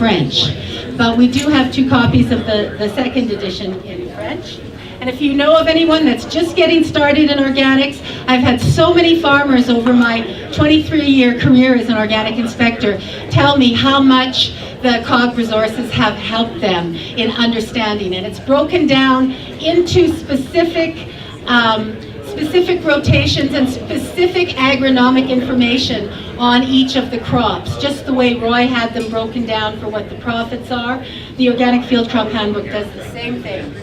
French. But we do have 2 copies of the second edition in French. And if you know of anyone that's just getting started in organics, I've had so many farmers over my 23-year career as an organic inspector tell me how much the COG resources have helped them in understanding it. It's broken down into specific rotations and specific agronomic information on each of the crops, just the way Roy had them broken down for what the profits are. The Organic Field Crop Handbook does the same thing.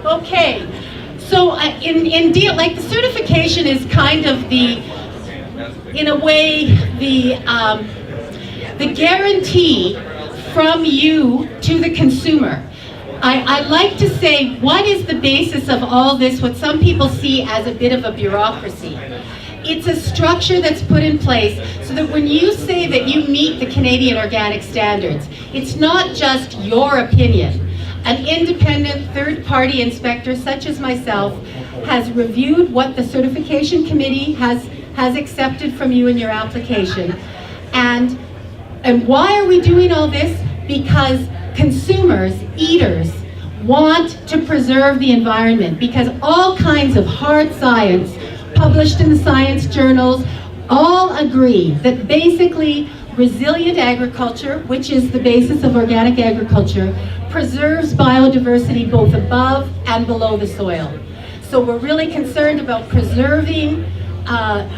Okay, so like the certification is kind of in a way, the guarantee from you to the consumer. I like to say, what is the basis of all this, what some people see as a bit of a bureaucracy? It's a structure that's put in place so that when you say that you meet the Canadian organic standards, it's not just your opinion. An independent third-party inspector, such as myself, has reviewed what the certification committee has accepted from you in your application. And why are we doing all this? Because consumers, eaters, want to preserve the environment, because all kinds of hard science published in the science journals all agree that basically resilient agriculture, which is the basis of organic agriculture, preserves biodiversity both above and below the soil. So we're really concerned about preserving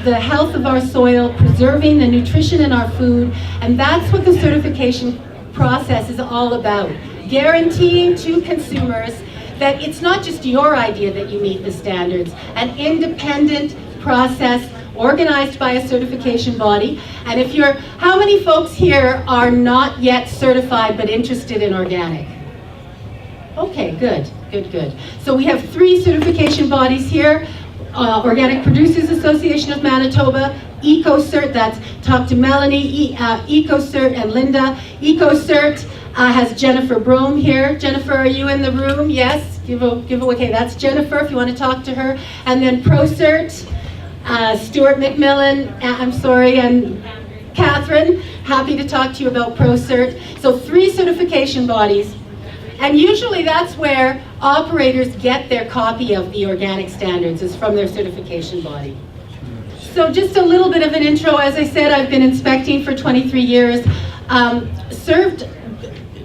the health of our soil, preserving the nutrition in our food, and that's what the certification process is all about. Guaranteeing to consumers that it's not just your idea that you meet the standards, an independent process organized by a certification body. And how many folks here are not yet certified but interested in organic? Okay, good. So we have 3 certification bodies here. Organic Producers Association of Manitoba, EcoCert, that's talk to Melanie, EcoCert and Linda. EcoCert has Jennifer Brome here. Jennifer, are you in the room? Yes, okay, that's Jennifer if you want to talk to her. And then ProCert, Stuart McMillan, and Catherine, happy to talk to you about ProCert. So 3 certification bodies. And usually that's where operators get their copy of the organic standards, is from their certification body. So just a little bit of an intro. As I said, I've been inspecting for 23 years.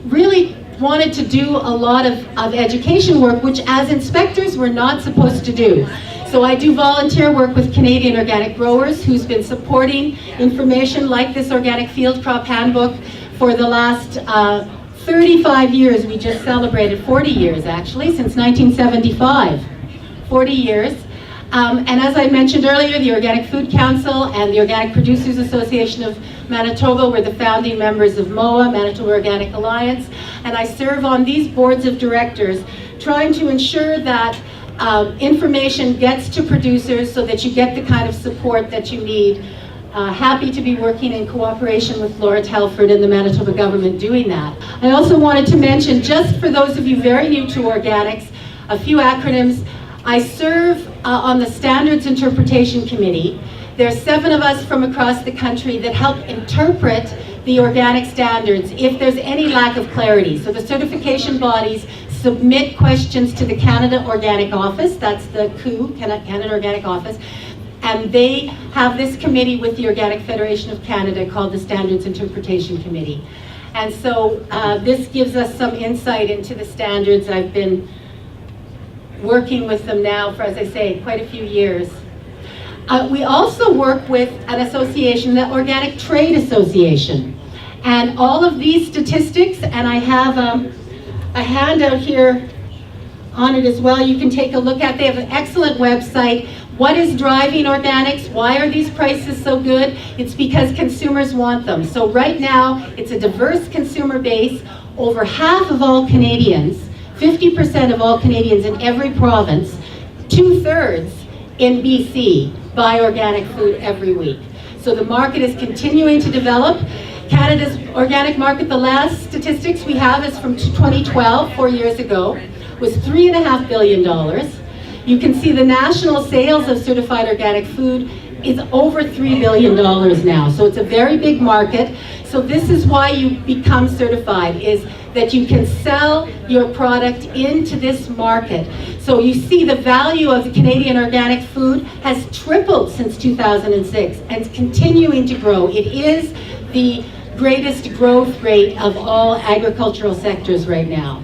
Really wanted to do a lot of education work, which as inspectors we're not supposed to do. So I do volunteer work with Canadian Organic Growers, who's been supporting information like this Organic Field Crop Handbook for the last 35 years. We just celebrated 40 years, actually, since 1975. 40 years. And as I mentioned earlier, the Organic Food Council and the Organic Producers Association of Manitoba were the founding members of MOA, Manitoba Organic Alliance, and I serve on these boards of directors, trying to ensure that information gets to producers so that you get the kind of support that you need. Happy to be working in cooperation with Laura Telford and the Manitoba government doing that. I also wanted to mention, just for those of you very new to organics, a few acronyms. I serve on the Standards Interpretation Committee. There's 7 of us from across the country that help interpret the organic standards if there's any lack of clarity. So the certification bodies submit questions to the Canada Organic Office, that's the COO, Canada Organic Office, and they have this committee with the Organic Federation of Canada called the Standards Interpretation Committee. And so this gives us some insight into the standards. I've been working with them now for, as I say, quite a few years. We also work with an association, the Organic Trade Association. And all of these statistics, and I have a handout here on it as well, you can take a look at. They have an excellent website. What is driving organics? Why are these prices so good? It's because consumers want them. So right now, it's a diverse consumer base. Over half of all Canadians, 50% of all Canadians in every province, 2/3 in BC buy organic food every week. So the market is continuing to develop. Canada's organic market, the last statistics we have is from 2012, 4 years ago, was $3.5 billion. You can see the national sales of certified organic food is over $3 billion now. So it's a very big market. So this is why you become certified, is that you can sell your product into this market. So you see the value of the Canadian organic food has tripled since 2006 and it's continuing to grow. It is the greatest growth rate of all agricultural sectors right now.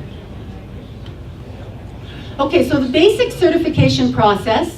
Okay, so the basic certification process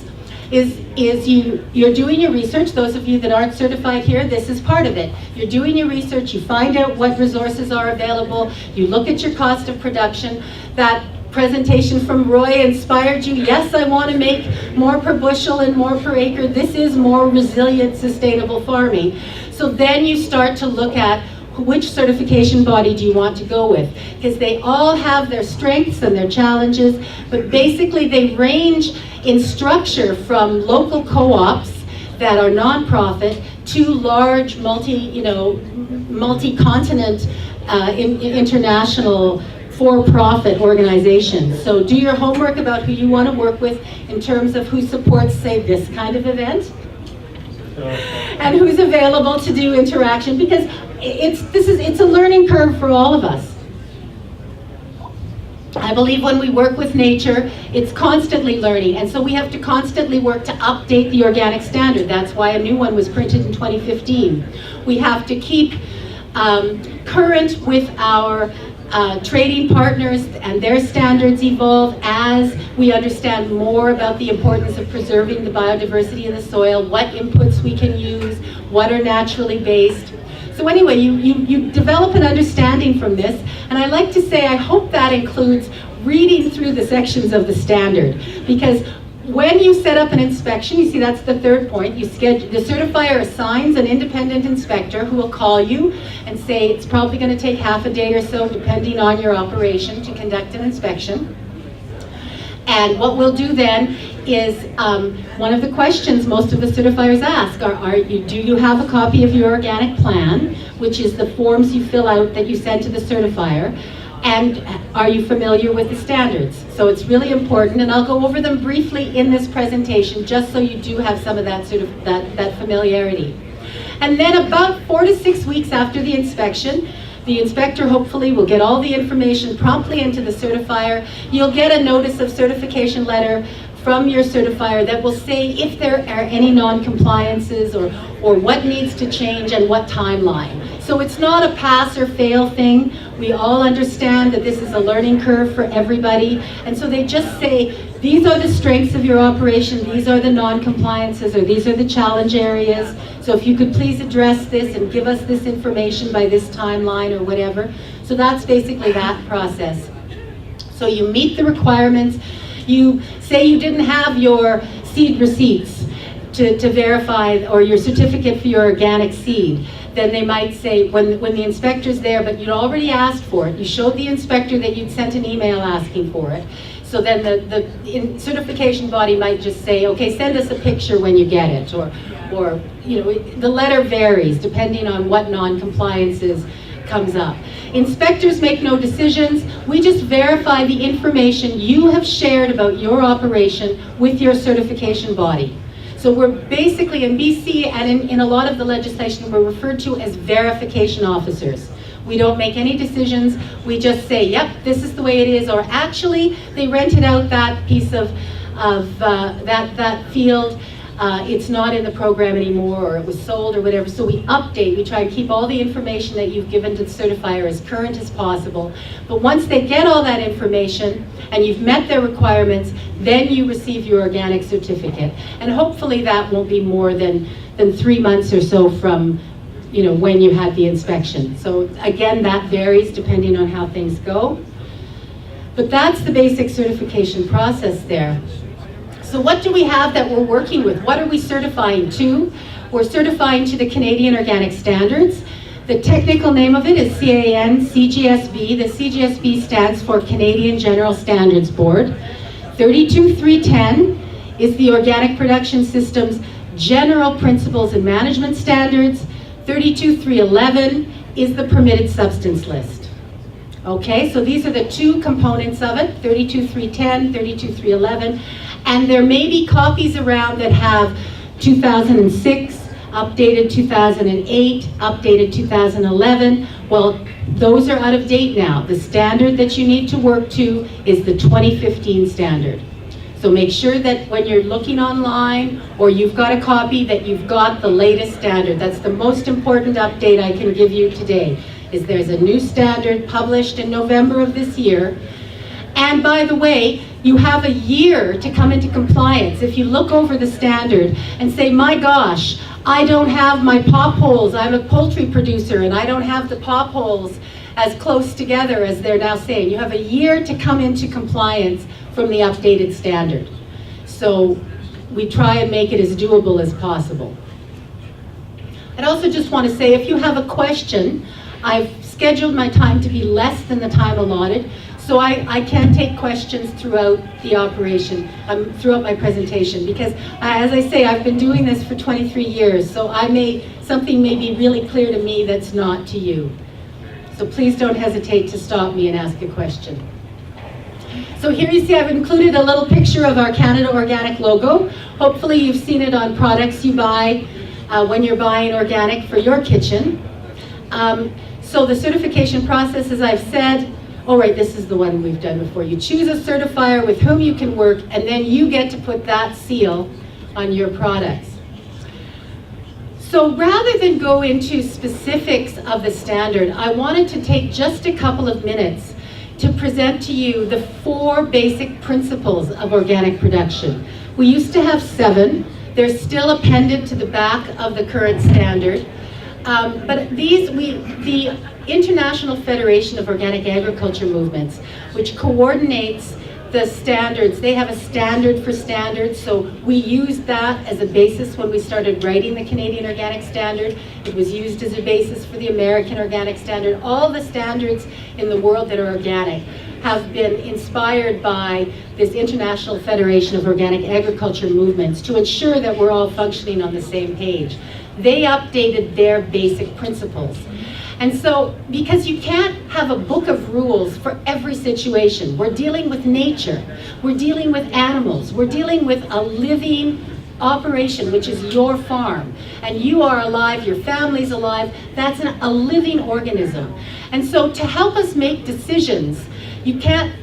is you're doing your research. Those of you that aren't certified here, this is part of it. You're doing your research, you find out what resources are available, you look at your cost of production. That presentation from Roy inspired you. Yes, I want to make more per bushel and more per acre. This is more resilient, sustainable farming. So then you start to look at which certification body do you want to go with, because they all have their strengths and their challenges, but basically they range in structure from local co-ops that are nonprofit to large multi-continent international for-profit organizations. So do your homework about who you want to work with in terms of who supports, say, this kind of event, and who's available to do interaction, because it's a learning curve for all of us. I believe when we work with nature, it's constantly learning, and so we have to constantly work to update the organic standard. That's why a new one was printed in 2015. We have to keep current with our trading partners, and their standards evolve as we understand more about the importance of preserving the biodiversity in the soil, what inputs we can use, what are naturally based. So anyway, you develop an understanding from this, and I like to say I hope that includes reading through the sections of the standard, because when you set up an inspection, you see that's the third point, the certifier assigns an independent inspector who will call you and say it's probably going to take half a day or so depending on your operation to conduct an inspection. And what we'll do then is one of the questions most of the certifiers ask do you have a copy of your organic plan, which is the forms you fill out that you send to the certifier, and are you familiar with the standards? So it's really important, and I'll go over them briefly in this presentation just so you do have some of that that familiarity. And then about 4 to 6 weeks after the inspection, the inspector hopefully will get all the information promptly into the certifier. You'll get a notice of certification letter from your certifier that will say if there are any non-compliances or what needs to change and what timeline. So it's not a pass or fail thing. We all understand that this is a learning curve for everybody, and so they just say, these are the strengths of your operation, these are the non-compliances, or these are the challenge areas. So if you could please address this and give us this information by this timeline or whatever. So that's basically that process. So you meet the requirements. You say you didn't have your seed receipts to verify, or your certificate for your organic seed. Then they might say, when the inspector's there, but you'd already asked for it, you showed the inspector that you'd sent an email asking for it. So then the certification body might just say, okay, send us a picture when you get it, or the letter varies depending on what non-compliances comes up. Inspectors make no decisions. We just verify the information you have shared about your operation with your certification body. So we're basically, in BC and in a lot of the legislation, we're referred to as verification officers. We don't make any decisions. We just say, yep, this is the way it is, or actually, they rented out that piece of that field. It's not in the program anymore, or it was sold or whatever. So we update, we try and keep all the information that you've given to the certifier as current as possible. But once they get all that information and you've met their requirements, then you receive your organic certificate. And hopefully that won't be more than 3 months or so from when you had the inspection. So again, that varies depending on how things go. But that's the basic certification process there. So what do we have that we're working with? What are we certifying to? We're certifying to the Canadian Organic Standards. The technical name of it is CAN-CGSB. The CGSB stands for Canadian General Standards Board. 32310 is the Organic Production System's General Principles and Management Standards. 32311 is the Permitted Substance List. Okay, so these are the two components of it, 32310, 32311. And there may be copies around that have 2006, updated 2008, updated 2011. Well, those are out of date now. The standard that you need to work to is the 2015 standard. So make sure that when you're looking online or you've got a copy, that you've got the latest standard. That's the most important update I can give you today, is there's a new standard published in November of this year. And by the way, you have a year to come into compliance. If you look over the standard and say, my gosh, I don't have my pop holes, I'm a poultry producer and I don't have the pop holes as close together as they're now saying. You have a year to come into compliance from the updated standard. So we try and make it as doable as possible. I'd also just want to say, if you have a question, I've scheduled my time to be less than the time allotted, so I can take questions throughout the operation, throughout my presentation, because as I say, I've been doing this for 23 years, so something may be really clear to me that's not to you. So please don't hesitate to stop me and ask a question. So here you see I've included a little picture of our Canada Organic logo. Hopefully you've seen it on products you buy when you're buying organic for your kitchen. So the certification process, as I've said, oh right, this is the one we've done before. You choose a certifier with whom you can work, and then you get to put that seal on your products. So rather than go into specifics of the standard, I wanted to take just a couple of minutes to present to you the 4 basic principles of organic production. We used to have 7. They're still appended to the back of the current standard. But the International Federation of Organic Agriculture Movements, which coordinates the standards, they have a standard for standards, so we used that as a basis when we started writing the Canadian Organic Standard. It was used as a basis for the American Organic Standard. All the standards in the world that are organic have been inspired by this International Federation of Organic Agriculture Movements to ensure that we're all functioning on the same page. They updated their basic principles. And so, because you can't have a book of rules for every situation. We're dealing with nature, we're dealing with animals, we're dealing with a living operation, which is your farm. And you are alive, your family's alive, that's a living organism. And so to help us make decisions, we can't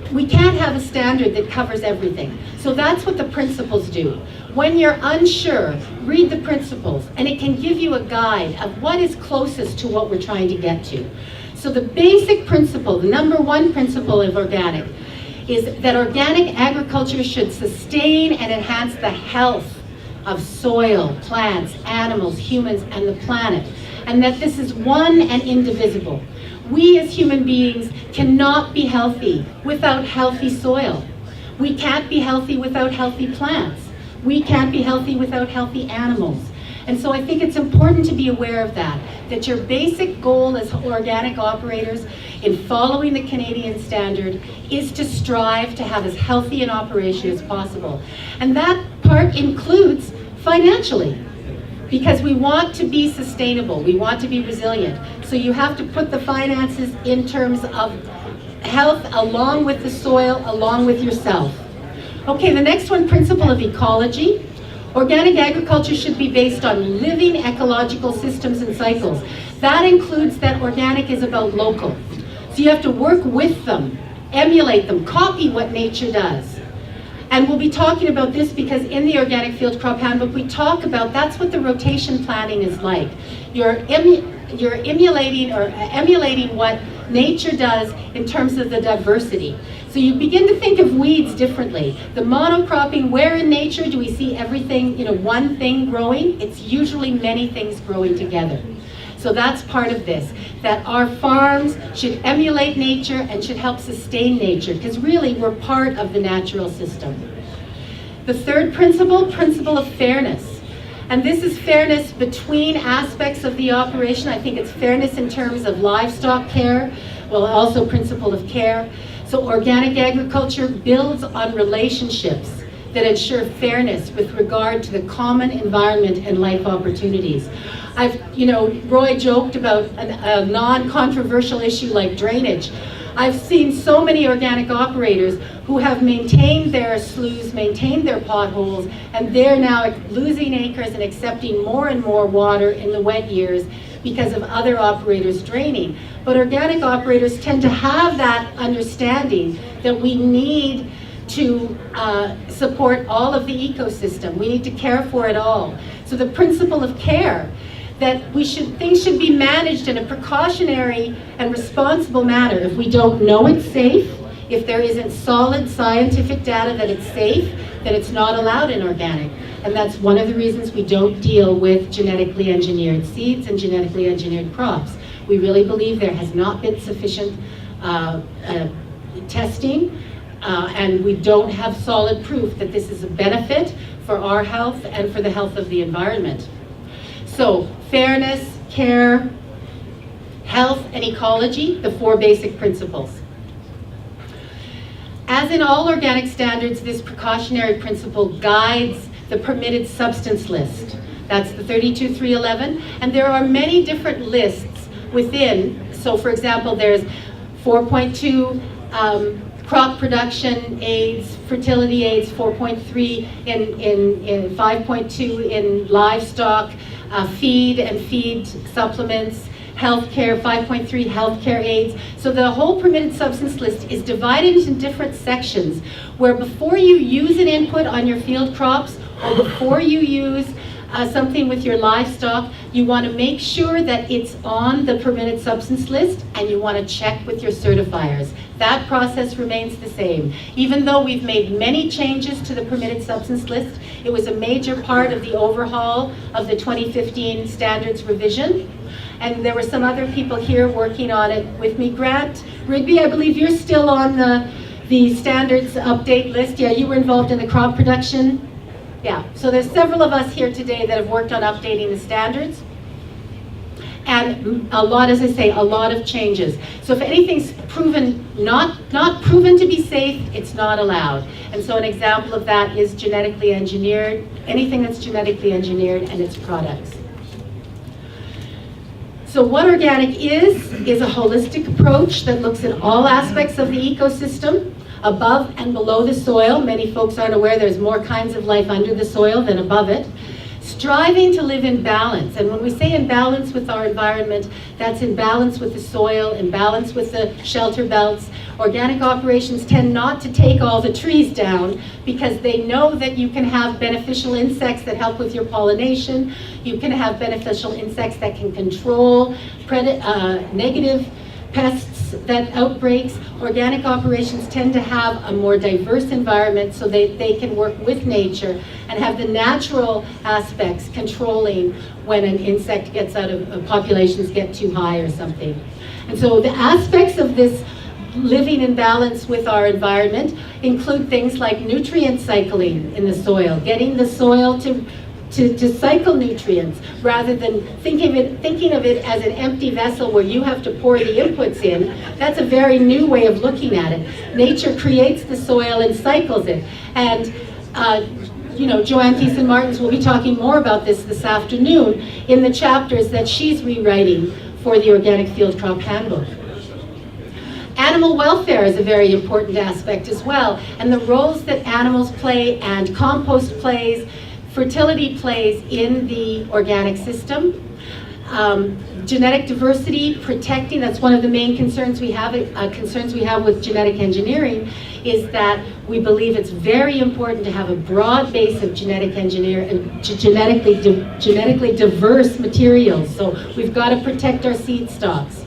have a standard that covers everything. So that's what the principles do. When you're unsure, read the principles, and it can give you a guide of what is closest to what we're trying to get to. So the basic principle, the number 1 principle of organic, is that organic agriculture should sustain and enhance the health of soil, plants, animals, humans, and the planet, and that this is one and indivisible. We as human beings cannot be healthy without healthy soil. We can't be healthy without healthy plants. We can't be healthy without healthy animals. And so I think it's important to be aware of that your basic goal as organic operators in following the Canadian standard is to strive to have as healthy an operation as possible. And that part includes financially, because we want to be sustainable, we want to be resilient. So you have to put the finances in terms of health along with the soil, along with yourself. Okay, the next one, principle of ecology. Organic agriculture should be based on living ecological systems and cycles. That includes that organic is about local. So you have to work with them, emulate them, copy what nature does. And we'll be talking about this because in the Organic Field Crop Handbook, we talk about that's what the rotation planning is like. You're emulating what nature does in terms of the diversity. So you begin to think of weeds differently. The monocropping, where in nature do we see everything, one thing growing? It's usually many things growing together. So that's part of this, that our farms should emulate nature and should help sustain nature, because really we're part of the natural system. The third principle of fairness. And this is fairness between aspects of the operation. I think it's fairness in terms of livestock care, well, also principle of care. So organic agriculture builds on relationships that ensure fairness with regard to the common environment and life opportunities. Roy joked about a non-controversial issue like drainage. I've seen so many organic operators who have maintained their sloughs, maintained their potholes, and they're now losing acres and accepting more and more water in the wet years because of other operators draining. But organic operators tend to have that understanding that we need to support all of the ecosystem. We need to care for it all. So the principle of care, that things should be managed in a precautionary and responsible manner. If we don't know it's safe, if there isn't solid scientific data that it's safe, then it's not allowed in organic. And that's one of the reasons we don't deal with genetically engineered seeds and genetically engineered crops. We really believe there has not been sufficient testing, and we don't have solid proof that this is a benefit for our health and for the health of the environment. So, fairness, care, health, and ecology, the 4 basic principles. As in all organic standards, this precautionary principle guides the permitted substance list. That's the 32311, and there are many different lists within. So for example, there's 4.2 crop production aids, fertility aids, 4.3 in 5.2 in livestock, feed and feed supplements, healthcare, 5.3 healthcare aids. So the whole permitted substance list is divided into different sections where before you use an input on your field crops or before you use something with your livestock, you want to make sure that it's on the permitted substance list and you want to check with your certifiers. That process remains the same. Even though we've made many changes to the permitted substance list, it was a major part of the overhaul of the 2015 standards revision. And there were some other people here working on it with me. Grant Rigby, I believe you're still on the standards update list. Yeah, you were involved in the crop production. Yeah, so there's several of us here today that have worked on updating the standards. And a lot, as I say, a lot of changes. So if anything's proven not proven to be safe, it's not allowed. And so an example of that is genetically engineered, anything that's genetically engineered and its products. So what organic is a holistic approach that looks at all aspects of the ecosystem, above and below the soil. Many folks aren't aware there's more kinds of life under the soil than above it. Striving to live in balance. And when we say in balance with our environment, that's in balance with the soil, in balance with the shelter belts. Organic operations tend not to take all the trees down because they know that you can have beneficial insects that help with your pollination. You can have beneficial insects that can control negative pests, that outbreaks. Organic operations tend to have a more diverse environment so they can work with nature and have the natural aspects controlling when an insect gets out of, populations get too high or something. And so the aspects of this living in balance with our environment include things like nutrient cycling in the soil, getting the soil to cycle nutrients rather than thinking of it as an empty vessel where you have to pour the inputs in. That's a very new way of looking at it. Nature creates the soil and cycles it. And Joanne Thiessen-Martins will be talking more about this afternoon in the chapters that she's rewriting for the Organic Field Crop Handbook. Animal welfare is a very important aspect as well, and the roles that animals play and compost plays, fertility plays in the organic system. Genetic diversity, protecting, that's one of the main concerns we have with genetic engineering, is that we believe it's very important to have a broad base of genetically diverse materials. So we've got to protect our seed stocks.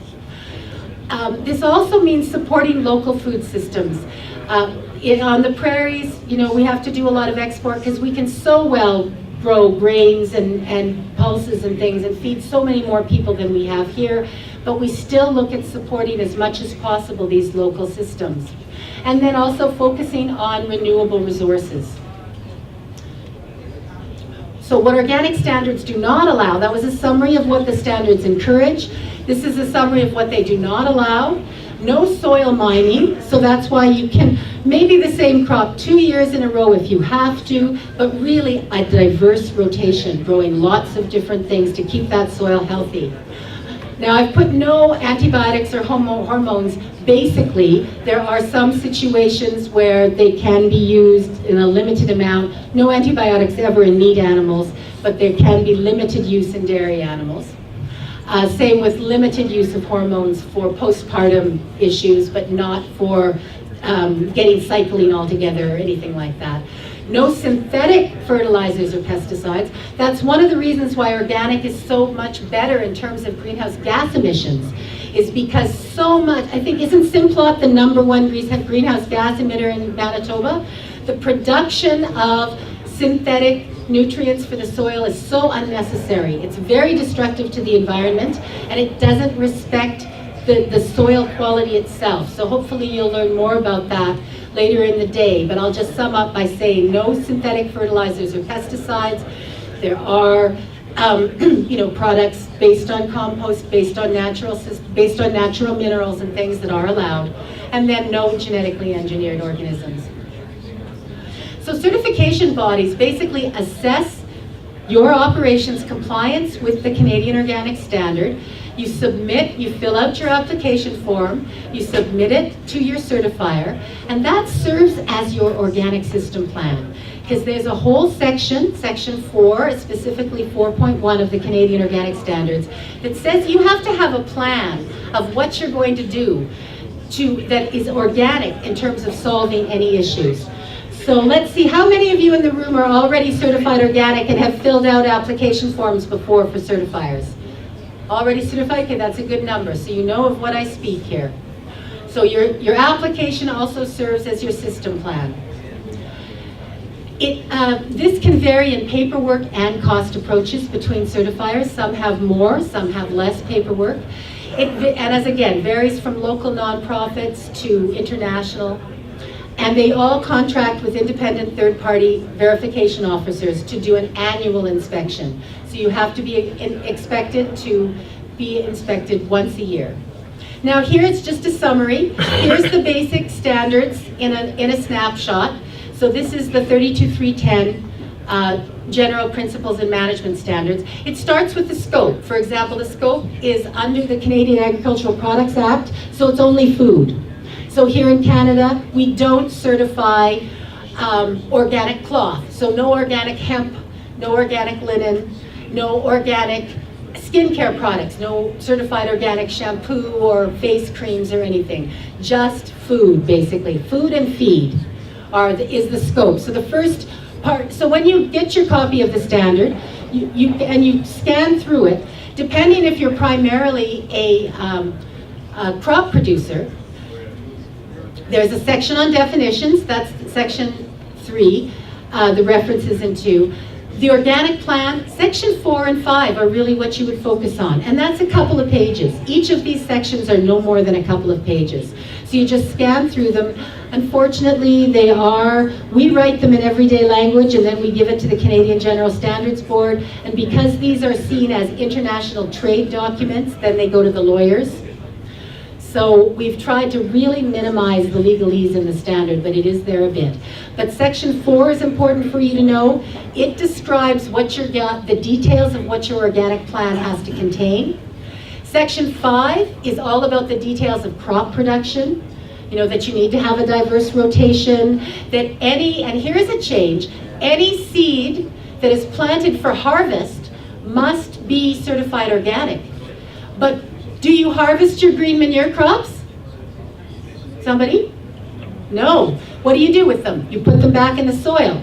This also means supporting local food systems. On the prairies, we have to do a lot of export because we can so well grow grains and pulses and things and feed so many more people than we have here, but we still look at supporting as much as possible these local systems. And then also focusing on renewable resources. So what organic standards do not allow, that was a summary of what the standards encourage. This is a summary of what they do not allow. No soil mining, so that's why you can maybe the same crop 2 years in a row if you have to, but really a diverse rotation, growing lots of different things to keep that soil healthy. Now I've put no antibiotics or hormones Basically, there are some situations where they can be used in a limited amount. No antibiotics ever in meat animals, but there can be limited use in dairy animals. Same with limited use of hormones for postpartum issues, but not for getting cycling altogether or anything like that. No synthetic fertilizers or pesticides. That's one of the reasons why organic is so much better in terms of greenhouse gas emissions, is because so much, I think, isn't Simplot the #1 greenhouse gas emitter in Manitoba? The production of synthetic nutrients for the soil is so unnecessary. It's very destructive to the environment, and it doesn't respect the soil quality itself. So hopefully you'll learn more about that later in the day, but I'll just sum up by saying no synthetic fertilizers or pesticides. There are products based on compost, based on natural minerals and things that are allowed, and then no genetically engineered organisms. So certification bodies basically assess your operations compliance with the Canadian Organic Standard. You submit, you fill out your application form, you submit it to your certifier, and that serves as your organic system plan. Because there's a whole section, section 4, specifically 4.1 of the Canadian Organic Standards, that says you have to have a plan of what you're going to do that is organic in terms of solving any issues. So let's see, how many of you in the room are already certified organic and have filled out application forms before for certifiers? Already certified? Okay, that's a good number. So you know of what I speak here. So your application also serves as your system plan. This can vary in paperwork and cost approaches between certifiers. Some have more, some have less paperwork. And as again, varies from local nonprofits to international. And they all contract with independent third-party verification officers to do an annual inspection. So you have to be expected to be inspected once a year. Now here's just a summary. Here's the basic standards in a snapshot. So this is the 32310 General Principles and Management Standards. It starts with the scope. For example, the scope is under the Canadian Agricultural Products Act, so it's only food. So here in Canada, we don't certify organic cloth. So no organic hemp, no organic linen, no organic skincare products, no certified organic shampoo or face creams or anything. Just food, basically. Food and feed is the scope. So the first part, so when you get your copy of the standard, you scan through it, depending if you're primarily a crop producer, there's a section on definitions, that's section 3, the references into. The organic plan, section 4 and 5 are really what you would focus on, and that's a couple of pages. Each of these sections are no more than a couple of pages. So you just scan through them. Unfortunately, we write them in everyday language and then we give it to the Canadian General Standards Board, and because these are seen as international trade documents, then they go to the lawyers. So we've tried to really minimize the legalese in the standard, but it is there a bit. But section 4 is important for you to know. It describes the details of what your organic plan has to contain. Section 5 is all about the details of crop production. You know, that you need to have a diverse rotation, that and here is a change, any seed that is planted for harvest must be certified organic. But do you harvest your green manure crops? Somebody? No. What do you do with them? You put them back in the soil.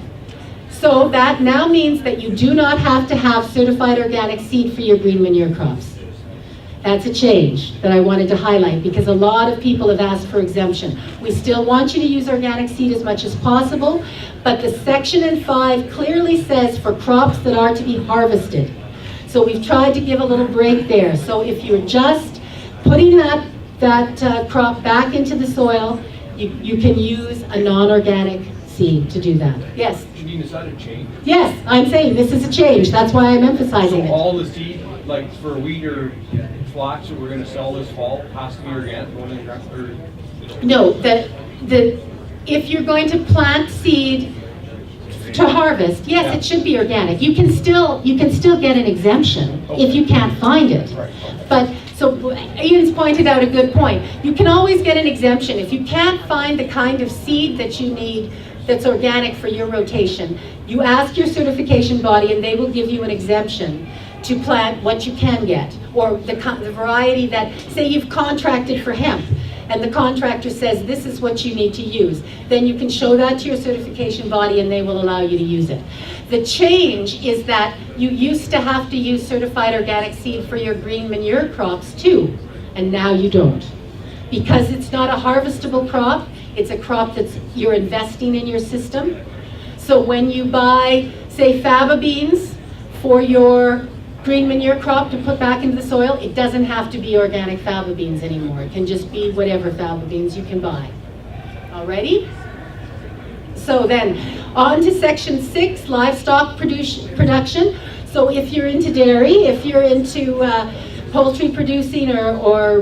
So that now means that you do not have to have certified organic seed for your green manure crops. That's a change that I wanted to highlight because a lot of people have asked for exemption. We still want you to use organic seed as much as possible, but the section in 5 clearly says for crops that are to be harvested. So we've tried to give a little break there. So if you're just putting that crop back into the soil, you can use a non-organic seed to do that. Yes? Janine, is that a change? Yes, I'm saying this is a change. That's why I'm emphasizing it. So all the seed, like for wheat or flax that we're going to sell this fall, has to be organic? No, if you're going to plant seed to harvest, yes, it should be organic. You can still get an exemption if you can't find it. Right. But So Ian's pointed out a good point. You can always get an exemption. If you can't find the kind of seed that you need that's organic for your rotation, you ask your certification body and they will give you an exemption to plant what you can get, or the variety that, say you've contracted for hemp, and the contractor says this is what you need to use. Then you can show that to your certification body and they will allow you to use it. The change is that you used to have to use certified organic seed for your green manure crops too, and now you don't. Because it's not a harvestable crop, it's a crop that's you're investing in your system. So when you buy, say, faba beans for your green manure crop to put back into the soil, it doesn't have to be organic faba beans anymore. It can just be whatever faba beans you can buy. Alrighty? So then, on to section 6, livestock production. So if you're into dairy, if you're into poultry producing or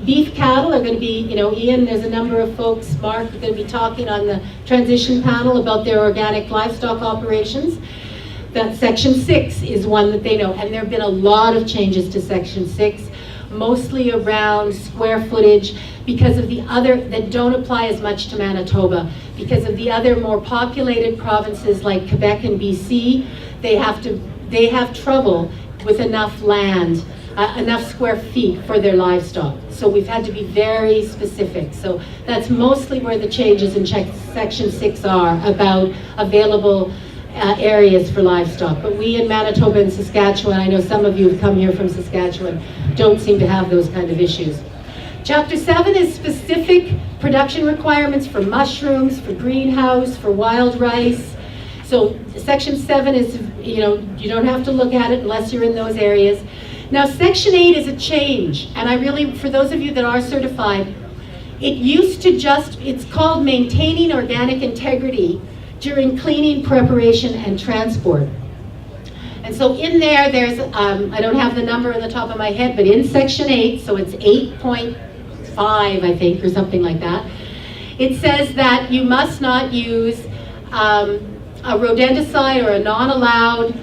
beef cattle are going to be, Ian, there's a number of folks, Mark, are going to be talking on the transition panel about their organic livestock operations. That section 6 is one that they know, and there have been a lot of changes to section 6, mostly around square footage, because of the other, that don't apply as much to Manitoba, because of the other more populated provinces like Quebec and BC, they have trouble with enough land, enough square feet for their livestock. So we've had to be very specific. So that's mostly where the changes in section 6 are, about available areas for livestock. But we in Manitoba and Saskatchewan, I know some of you have come here from Saskatchewan, don't seem to have those kind of issues. Chapter 7 is specific production requirements for mushrooms, for greenhouse, for wild rice. So section 7 is, you don't have to look at it unless you're in those areas. Now section 8 is a change, and I really, for those of you that are certified, it used to it's called maintaining organic integrity during cleaning, preparation, and transport. And so in there's, I don't have the number on the top of my head, but in section 8, so it's 8.5, I think, or something like that, it says that you must not use a rodenticide or a non-allowed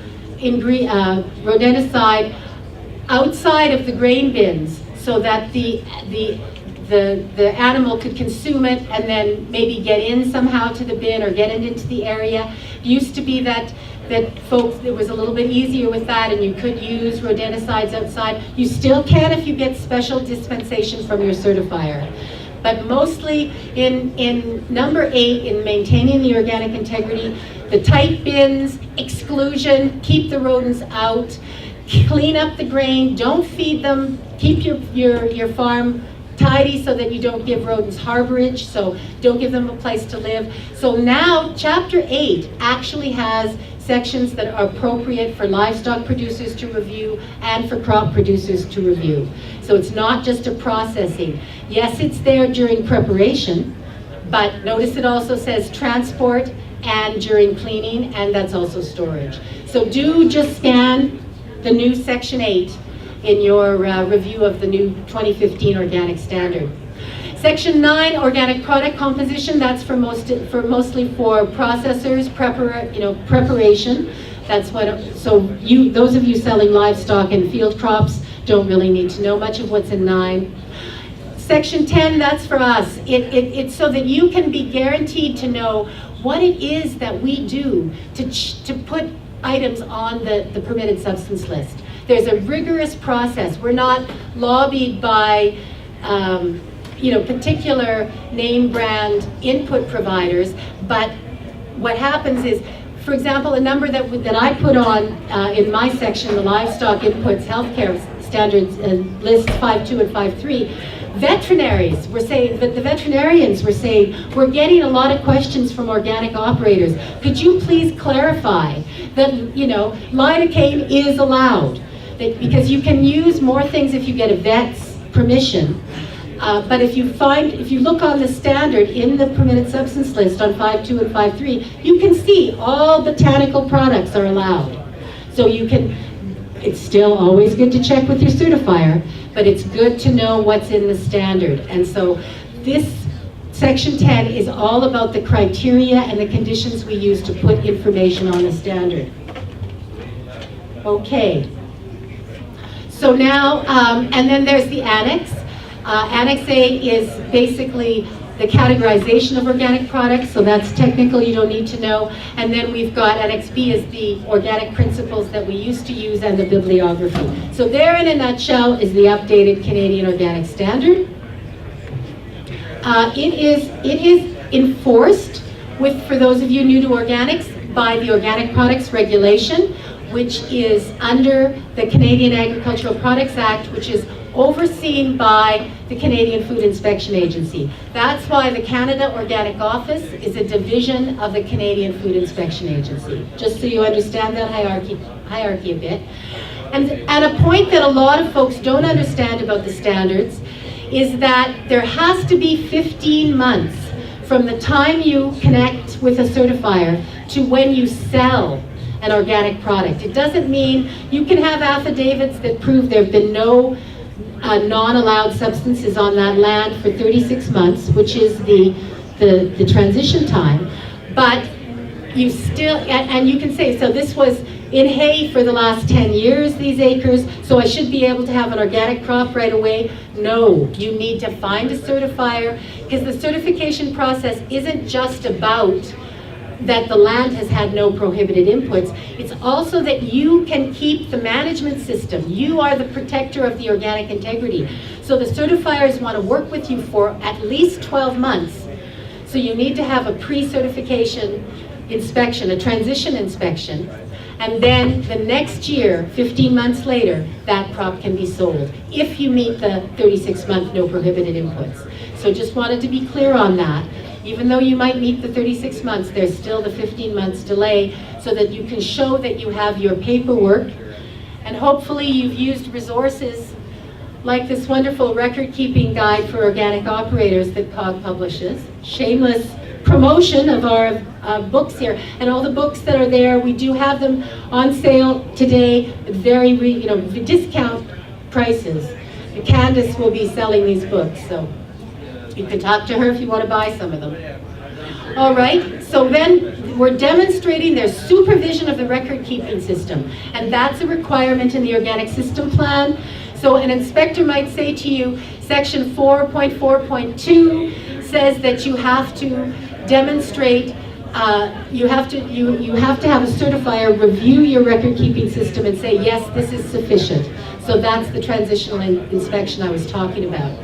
rodenticide outside of the grain bins, so that the animal could consume it and then maybe get in somehow to the bin or get it into the area. It used to be that folks, it was a little bit easier with that, and you could use rodenticides outside. You still can if you get special dispensation from your certifier. But mostly in number 8, in maintaining the organic integrity, the tight bins, exclusion, keep the rodents out, clean up the grain, don't feed them, keep your farm tidy so that you don't give rodents harborage, so don't give them a place to live. So now chapter 8 actually has sections that are appropriate for livestock producers to review and for crop producers to review. So it's not just a processing. Yes, it's there during preparation, but notice it also says transport and during cleaning, and that's also storage. So do just scan the new section 8 in your review of the new 2015 organic standard. Section 9, organic product composition, that's mostly for processors, preparation. That's what, those of you selling livestock and field crops don't really need to know much of what's in 9. Section 10, that's for us. It's so that you can be guaranteed to know what it is that we do to put items on the permitted substance list. There's a rigorous process. We're not lobbied by particular name brand input providers, but what happens is, for example, a number that I put on in my section, the livestock inputs healthcare standards lists 5.2 and 5.3, veterinaries were saying, but the veterinarians were saying, we're getting a lot of questions from organic operators. Could you please clarify that, lidocaine is allowed? Because you can use more things if you get a vet's permission. But if you look on the standard in the permitted substance list on 5.2 and 5.3, you can see all botanical products are allowed. So it's still always good to check with your certifier, but it's good to know what's in the standard. And so this section 10 is all about the criteria and the conditions we use to put information on the standard. Okay. So now, and then there's the annex. Annex A is basically the categorization of organic products, so that's technical, you don't need to know. And then we've got Annex B is the organic principles that we used to use and the bibliography. So there in a nutshell is the updated Canadian Organic Standard. It is enforced with, for those of you new to organics, by the Organic Products Regulation, which is under the Canadian Agricultural Products Act, which is overseen by the Canadian Food Inspection Agency. That's why the Canada Organic Office is a division of the Canadian Food Inspection Agency, just so you understand that hierarchy a bit. And a point that a lot of folks don't understand about the standards is that there has to be 15 months from the time you connect with a certifier to when you sell an organic product. It doesn't mean you can have affidavits that prove there have been no non-allowed substances on that land for 36 months, which is the transition time, but you still, and you can say, so this was in hay for the last 10 years, these acres, so I should be able to have an organic crop right away. No, you need to find a certifier, because the certification process isn't just about that the land has had no prohibited inputs. It's also that you can keep the management system. You are the protector of the organic integrity. So the certifiers want to work with you for at least 12 months. So you need to have a pre-certification inspection, a transition inspection, and then the next year, 15 months later, that crop can be sold if you meet the 36-month no prohibited inputs. So just wanted to be clear on that. Even though you might meet the 36 months, there's still the 15 months delay so that you can show that you have your paperwork. And hopefully you've used resources like this wonderful record-keeping guide for organic operators that COG publishes. Shameless promotion of our books here. And all the books that are there, we do have them on sale today at very, discount prices. And Candace will be selling these books, so you can talk to her if you want to buy some of them. All right, so then we're demonstrating their supervision of the record-keeping system, and that's a requirement in the Organic System Plan. So an inspector might say to you, section 4.4.2 says that you have to demonstrate, you have to have a certifier review your record-keeping system and say, yes, this is sufficient. So that's the transitional inspection I was talking about.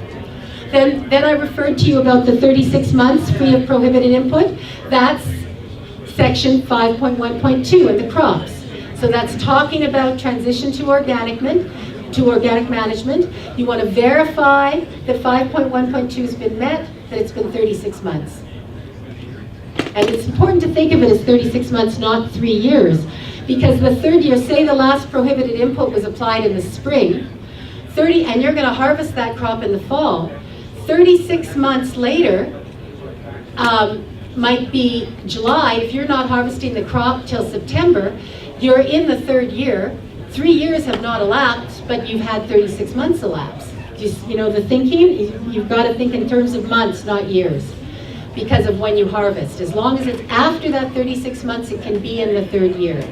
Then I referred to you about the 36 months free of prohibited input. That's section 5.1.2 of the crops. So that's talking about transition to organic management. You want to verify that 5.1.2 has been met, that it's been 36 months. And it's important to think of it as 36 months, not 3 years. Because the third year, say the last prohibited input was applied in the spring, and you're going to harvest that crop in the fall, 36 months later might be July. If you're not harvesting the crop till September, you're in the third year. 3 years have not elapsed, but you've had 36 months elapse. You know the thinking? You've got to think in terms of months, not years, because of when you harvest. As long as it's after that 36 months, it can be in the third year.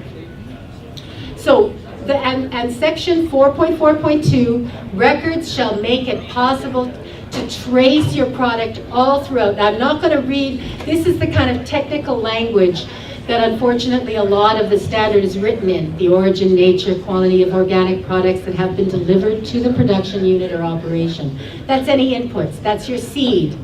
So, and section 4.4.2, records shall make it possible to trace your product all throughout. Now, I'm not going to read, this is the kind of technical language that unfortunately a lot of the standard is written in. The origin, nature, quality of organic products that have been delivered to the production unit or operation. That's any inputs. That's your seed.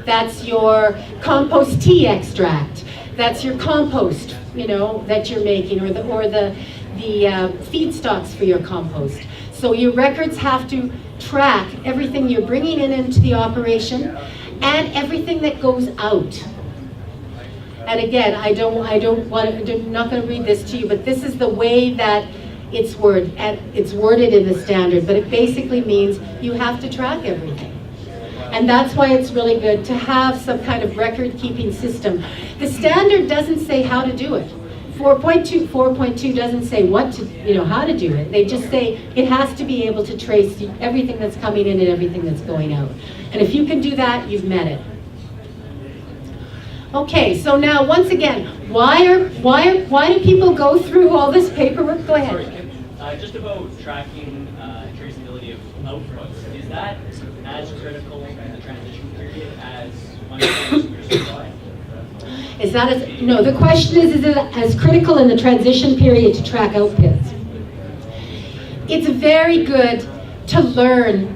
That's your compost tea extract. That's your compost, that you're making, or the feedstocks for your compost. So your records have to track everything you're bringing into the operation and everything that goes out. And again, I'm not going to read this to you, but this is the way that it's worded in the standard. But it basically means you have to track everything. And that's why it's really good to have some kind of record-keeping system. The standard doesn't say how to do it. 4.2 doesn't say how to do it. They just say it has to be able to trace everything that's coming in and everything that's going out. And if you can do that, you've met it. Okay, so now once again, why do people go through all this paperwork? Go ahead. Sorry, just about tracking, tracing outputs, is that as critical in the transition period as understanding your supply? Is that as, no, the question is it as critical in the transition period to track outputs? It's very good to learn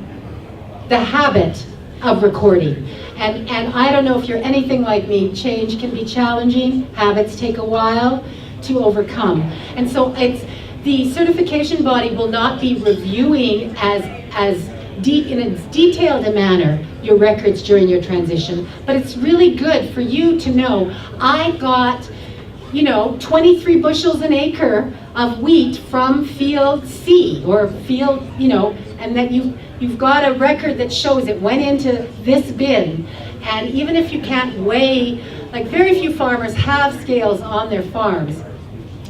the habit of recording. And I don't know if you're anything like me, change can be challenging, habits take a while to overcome. And so it's, the certification body will not be reviewing in as detailed a manner your records during your transition, but it's really good for you to know, I got, 23 bushels an acre of wheat from field C, or field, and that you've got a record that shows it went into this bin. And even if you can't weigh, like very few farmers have scales on their farms,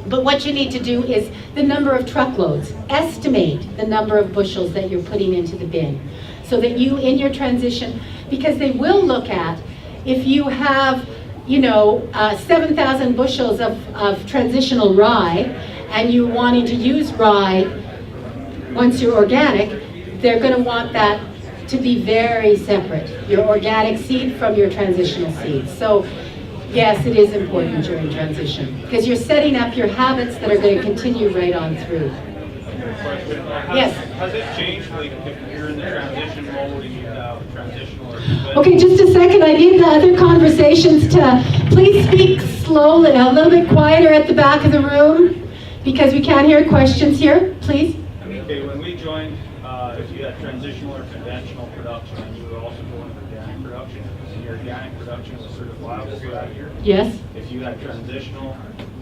but what you need to do is the number of truckloads, estimate the number of bushels that you're putting into the bin, so that you, in your transition, because they will look at, if you have 7,000 bushels of transitional rye, and you're wanting to use rye once you're organic, they're going to want that to be very separate, your organic seed from your transitional seed. So yes, it is important during transition, because you're setting up your habits that are going to continue right on through. Yes? Has it changed, like, if you're in the transition mode and you have transitional or... Okay, just a second. I need the other conversations to please speak slowly, a little bit quieter at the back of the room, because we can't hear questions here, please. Okay, when we joined, if you had transitional or conventional production, and you were also going organic production, and your organic production was certifiable for that year. Yes. If you had transitional,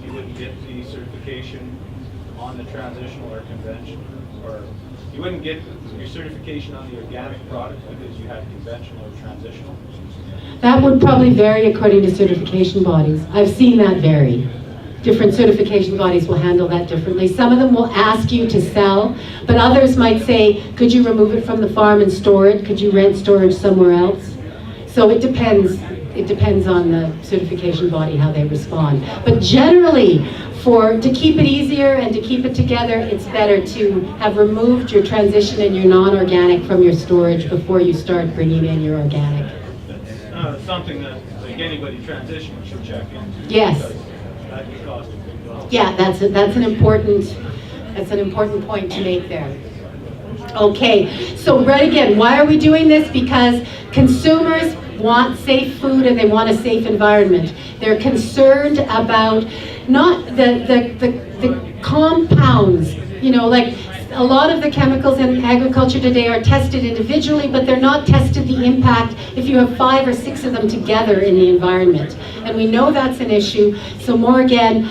you wouldn't get the certification on the transitional or conventional, or you wouldn't get your certification on the organic product because you had conventional or transitional. That would probably vary according to certification bodies. I've seen that vary. Different certification bodies will handle that differently. Some of them will ask you to sell, but others might say, could you remove it from the farm and store it? Could you rent storage somewhere else? So it depends. It depends on the certification body, how they respond. But generally, to keep it easier and to keep it together, it's better to have removed your transition and your non-organic from your storage before you start bringing in your organic. That's something that, like, anybody transitioning should check into. Yes. That could cost a big dollar. Yeah, that's an important point to make there. Okay, so right again, why are we doing this? Because consumers want safe food and they want a safe environment. They're concerned about not the compounds, like a lot of the chemicals in agriculture today are tested individually, but they're not tested the impact if you have 5 or 6 of them together in the environment. And we know that's an issue. So more again,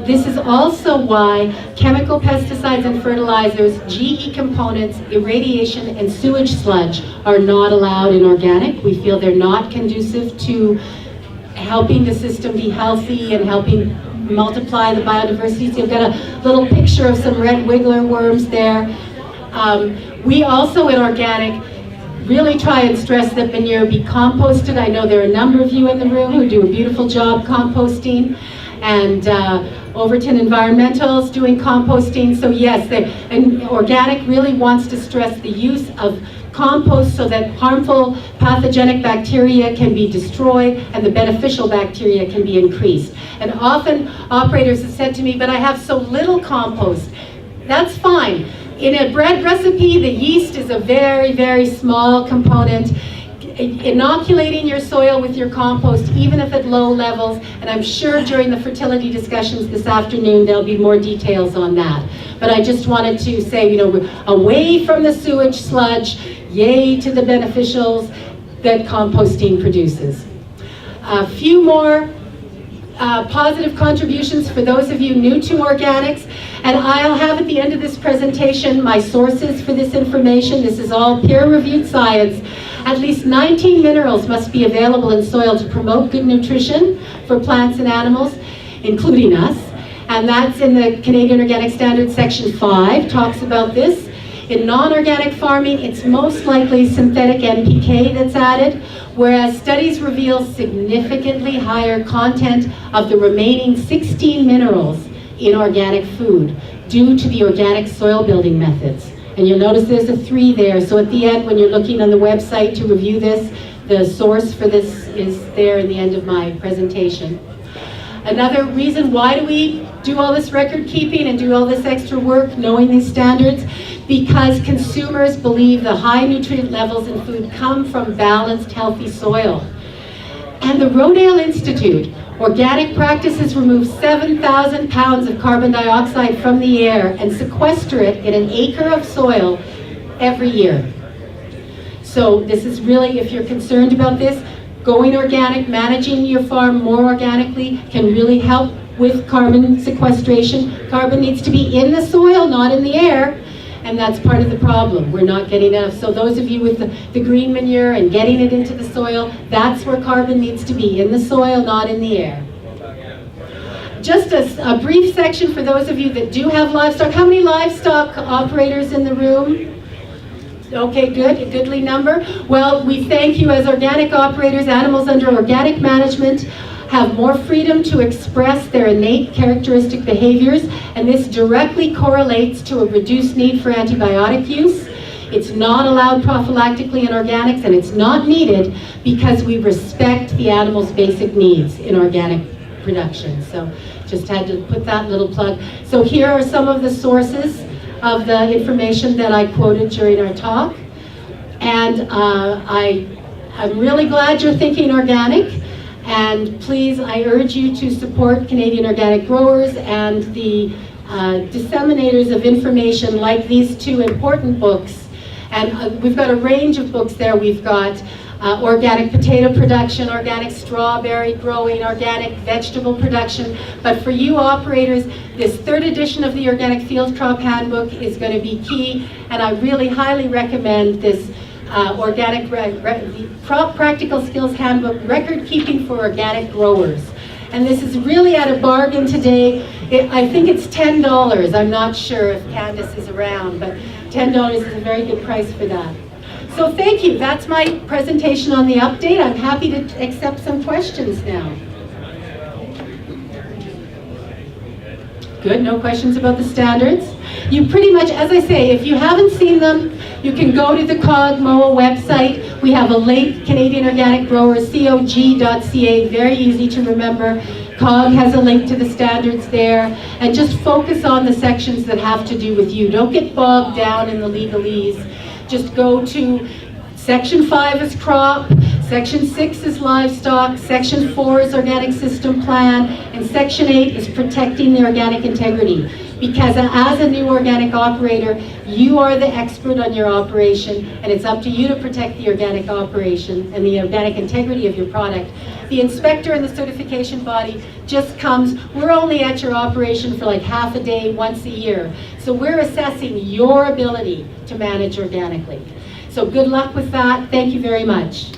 this is also why chemical pesticides and fertilizers, GE components, irradiation, and sewage sludge are not allowed in organic. We feel they're not conducive to helping the system be healthy and helping multiply the biodiversity. So you've got a little picture of some red wiggler worms there. We also in organic really try and stress that manure be composted. I know there are a number of you in the room who do a beautiful job composting, and Overton Environmental's doing composting. So yes, and organic really wants to stress the use of compost so that harmful pathogenic bacteria can be destroyed and the beneficial bacteria can be increased. And often operators have said to me, but I have so little compost. That's fine. In a bread recipe, the yeast is a very, very small component. Inoculating your soil with your compost, even if at low levels, and I'm sure during the fertility discussions this afternoon there'll be more details on that. But I just wanted to say, we're away from the sewage sludge, yay to the beneficials that composting produces. A few more positive contributions for those of you new to organics, and I'll have at the end of this presentation my sources for this information. This is all peer-reviewed science. At least 19 minerals must be available in soil to promote good nutrition for plants and animals, including us, and that's in the Canadian Organic Standards Section 5, talks about this. In non-organic farming, it's most likely synthetic NPK that's added, whereas studies reveal significantly higher content of the remaining 16 minerals in organic food due to the organic soil building methods. And you'll notice there's a 3 there. So at the end, when you're looking on the website to review this, the source for this is there in the end of my presentation. Another reason, why do we do all this record keeping and do all this extra work knowing these standards? Because consumers believe the high nutrient levels in food come from balanced, healthy soil. And the Rodale Institute, organic practices remove 7,000 pounds of carbon dioxide from the air and sequester it in an acre of soil every year. So this is really, if you're concerned about this, going organic, managing your farm more organically can really help with carbon sequestration. Carbon needs to be in the soil, not in the air, and that's part of the problem. We're not getting enough. So those of you with the green manure and getting it into the soil, that's where carbon needs to be, in the soil, not in the air. Just a brief section for those of you that do have livestock. How many livestock operators in the room? Okay, good, a goodly number. Well, we thank you as organic operators. Animals under organic management have more freedom to express their innate characteristic behaviors, and this directly correlates to a reduced need for antibiotic use. It's not allowed prophylactically in organics, and it's not needed because we respect the animal's basic needs in organic production. So just had to put that little plug. So here are some of the sources of the information that I quoted during our talk. And I'm really glad you're thinking organic. And please, I urge you to support Canadian organic growers and the disseminators of information like these 2 important books. And we've got a range of books there. We've got organic potato production, organic strawberry growing, organic vegetable production. But for you operators, this 3rd edition of the Organic Field Crop Handbook is going to be key. And I really highly recommend this Organic Crop Practical Skills Handbook, Record Keeping for Organic Growers. And this is really at a bargain today. I think it's $10. I'm not sure if Candace is around, but $10 is a very good price for that. So thank you. That's my presentation on the update. I'm happy to accept some questions now. Good, no questions about the standards. You pretty much, as I say, if you haven't seen them, you can go to the COG-MOA website. We have a link, Canadian Organic Growers, cog.ca, very easy to remember. COG has a link to the standards there, and just focus on the sections that have to do with you. Don't get bogged down in the legalese. Just go to Section 5 is crop, Section 6 is livestock, Section 4 is organic system plan, and Section 8 is protecting the organic integrity. Because as a new organic operator, you are the expert on your operation, and it's up to you to protect the organic operation and the organic integrity of your product. The inspector and the certification body just comes, we're only at your operation for like half a day, once a year. So we're assessing your ability to manage organically. So good luck with that. Thank you very much.